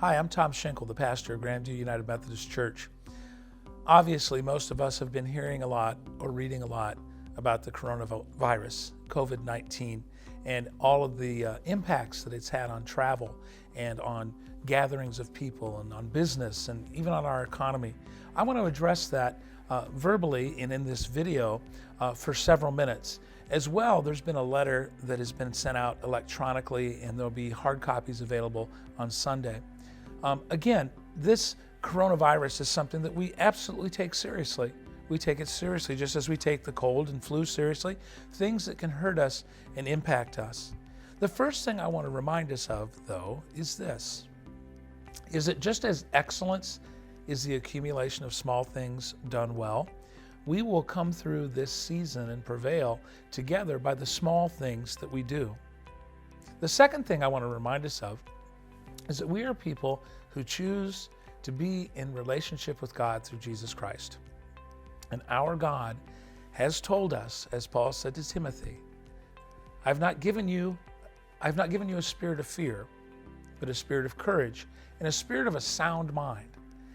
Hi, I'm Tom Shinkle, the pastor of Grandview United Methodist Church. Obviously, most of us have been hearing a lot or reading a lot about the coronavirus, COVID-19, and all of the impacts that it's had on travel and on gatherings of people and on business and even on our economy. I want to address that verbally and in this video for several minutes. As well, there's been a letter that has been sent out electronically, and there'll be hard copies available on Sunday. Again, this coronavirus is something that we absolutely take seriously. We take it seriously just as we take the cold and flu seriously, things that can hurt us and impact us. The first thing I want to remind us of, though, is this, is that just as excellence is the accumulation of small things done well, we will come through this season and prevail together by the small things that we do. The second thing I want to remind us of is that we are people who choose to be in relationship with God through Jesus Christ. And our God has told us, as Paul said to Timothy, I've not given you a spirit of fear, but a spirit of courage and a spirit of a sound mind.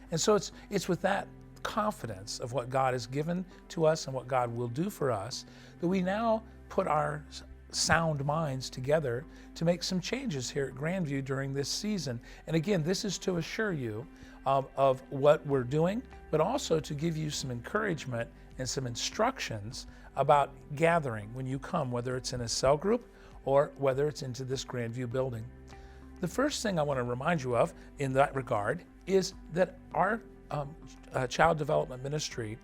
And so it's with that confidence of what God has given to us and what God will do for us that we now put our sound minds together to make some changes here at Grandview during this season. And again, this is to assure you of what we're doing, but also to give you some encouragement and some instructions about gathering when you come, whether it's in a cell group or whether it's into this Grandview building. The first thing I want to remind you of in that regard is that our child development ministry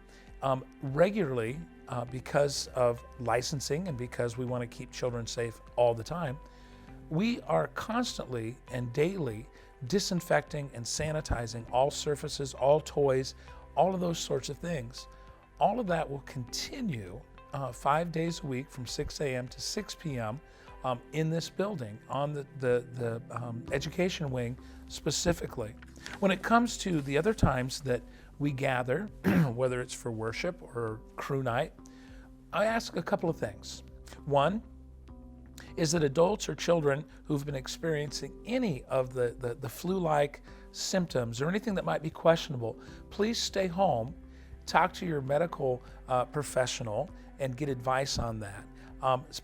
regularly, because of licensing and because we want to keep children safe all the time, we are constantly and daily disinfecting and sanitizing all surfaces, all toys, all of those sorts of things. All of that will continue 5 days a week from 6 a.m. to 6 p.m. In this building on the education wing specifically. When it comes to the other times that we gather, whether it's for worship or crew night, I ask a couple of things. One is that adults or children who've been experiencing any of the flu-like symptoms or anything that might be questionable, please stay home, talk to your medical professional and get advice on that.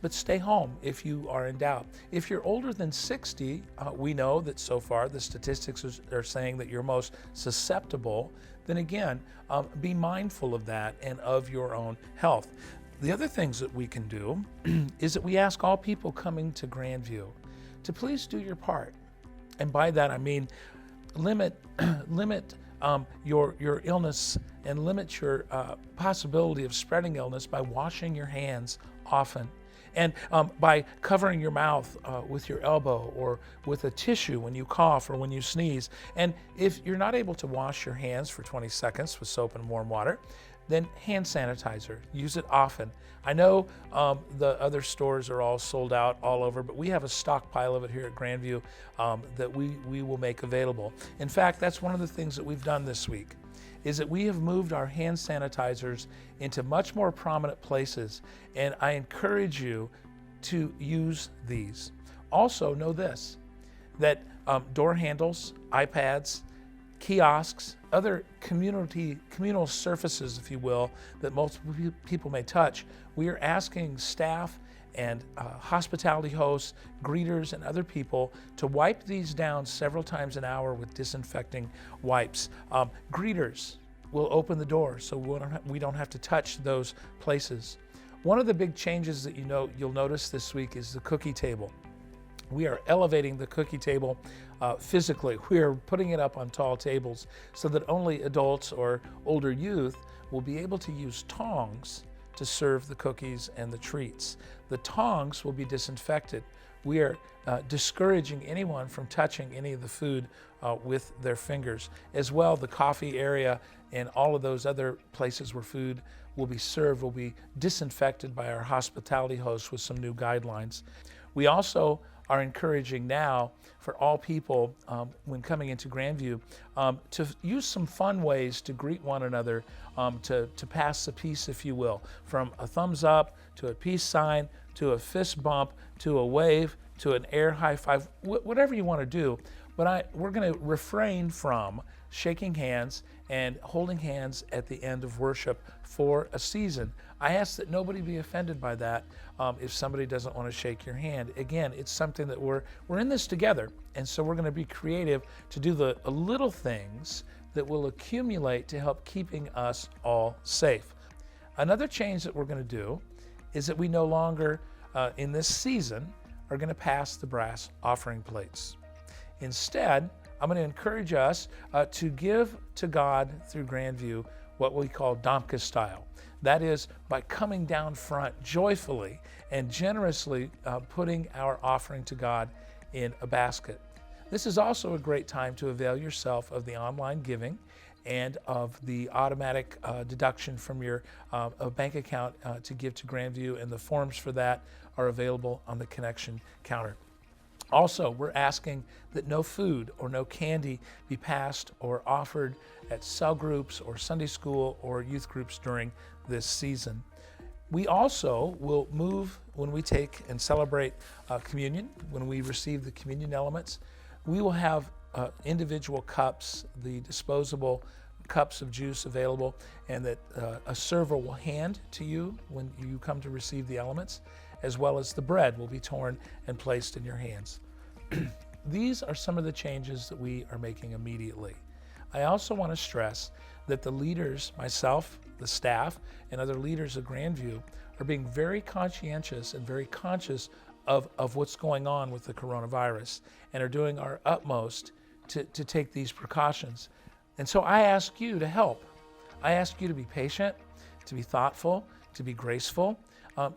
But stay home if you are in doubt. If you're older than 60, we know that so far the statistics are saying that you're most susceptible. Then again, be mindful of that and of your own health. The other things that we can do is that we ask all people coming to Grandview to please do your part. And by that I mean limit your illness and limit your possibility of spreading illness by washing your hands often, and by covering your mouth with your elbow or with a tissue when you cough or when you sneeze. And if you're not able to wash your hands for 20 seconds with soap and warm water, then hand sanitizer, use it often. I know the other stores are all sold out all over, but we have a stockpile of it here at Grandview that we will make available. In fact, that's one of the things that we've done this week, is that we have moved our hand sanitizers into much more prominent places, and I encourage you to use these. Also know this, that door handles, iPads, kiosks, other communal surfaces, if you will, that multiple people may touch, we are asking staff and hospitality hosts, greeters, and other people to wipe these down several times an hour with disinfecting wipes. Greeters will open the door so we don't have to touch those places. One of the big changes that you'll notice this week is the cookie table. We are elevating the cookie table physically. We are putting it up on tall tables so that only adults or older youth will be able to use tongs to serve the cookies and the treats. The tongs will be disinfected. We are discouraging anyone from touching any of the food with their fingers. As well, the coffee area and all of those other places where food will be served will be disinfected by our hospitality hosts with some new guidelines. We also are encouraging now for all people when coming into Grandview to use some fun ways to greet one another, to pass the peace, if you will, from a thumbs up to a peace sign to a fist bump to a wave to an air high five, whatever you want to do. But we're going to refrain from shaking hands and holding hands at the end of worship for a season. I ask that nobody be offended by that if somebody doesn't want to shake your hand. Again, it's something that we're in this together, and so we're going to be creative to do the little things that will accumulate to help keeping us all safe. Another change that we're going to do is that we no longer, in this season, are going to pass the brass offering plates. Instead, I'm going to encourage us to give to God through Grandview what we call Domka style. That is, by coming down front joyfully and generously putting our offering to God in a basket. This is also a great time to avail yourself of the online giving and of the automatic deduction from your bank account to give to Grandview, and the forms for that are available on the connection counter. Also, we're asking that no food or no candy be passed or offered at cell groups or Sunday school or youth groups during this season. We also will move when we take and celebrate communion, when we receive the communion elements. We will have individual cups, the disposable cups of juice available, and that a server will hand to you when you come to receive the elements, as well as the bread will be torn and placed in your hands. These are some of the changes that we are making immediately. I also want to stress that the leaders, myself, the staff, and other leaders of Grandview are being very conscientious and very conscious of what's going on with the coronavirus, and are doing our utmost to take these precautions. And so I ask you to help. I ask you to be patient, to be thoughtful, to be graceful,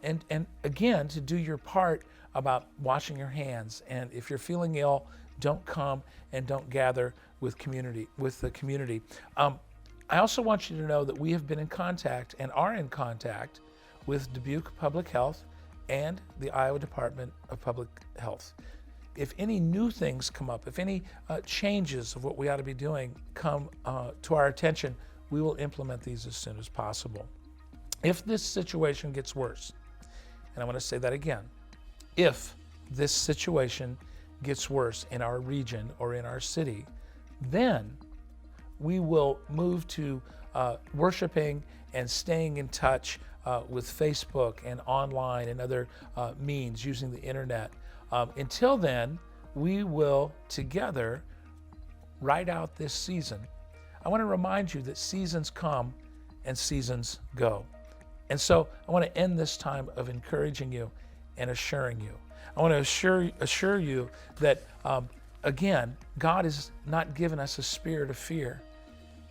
and again, to do your part about washing your hands. And if you're feeling ill, don't come and don't gather with the community. I also want you to know that we have been in contact and are in contact with Dubuque Public Health and the Iowa Department of Public Health. If any new things come up, if any changes of what we ought to be doing come to our attention, we will implement these as soon as possible. If this situation gets worse, and I want to say that again, if this situation gets worse in our region or in our city, then we will move to worshiping and staying in touch with Facebook and online and other means using the internet. Until then, we will together ride out this season. I want to remind you that seasons come and seasons go. And so I want to end this time of encouraging you and assuring you. I want to assure you that, again, God has not given us a spirit of fear.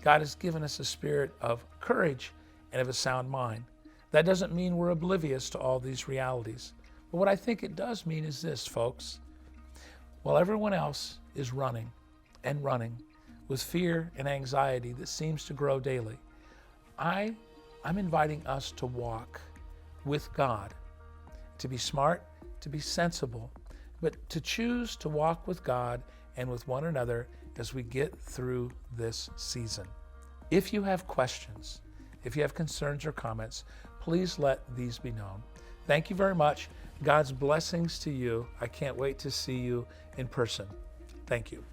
God has given us a spirit of courage and of a sound mind. That doesn't mean we're oblivious to all these realities. But what I think it does mean is this, folks. While everyone else is running and running with fear and anxiety that seems to grow daily, I'm inviting us to walk with God, to be smart, to be sensible, but to choose to walk with God and with one another as we get through this season. If you have questions, if you have concerns or comments, please let these be known. Thank you very much. God's blessings to you. I can't wait to see you in person. Thank you.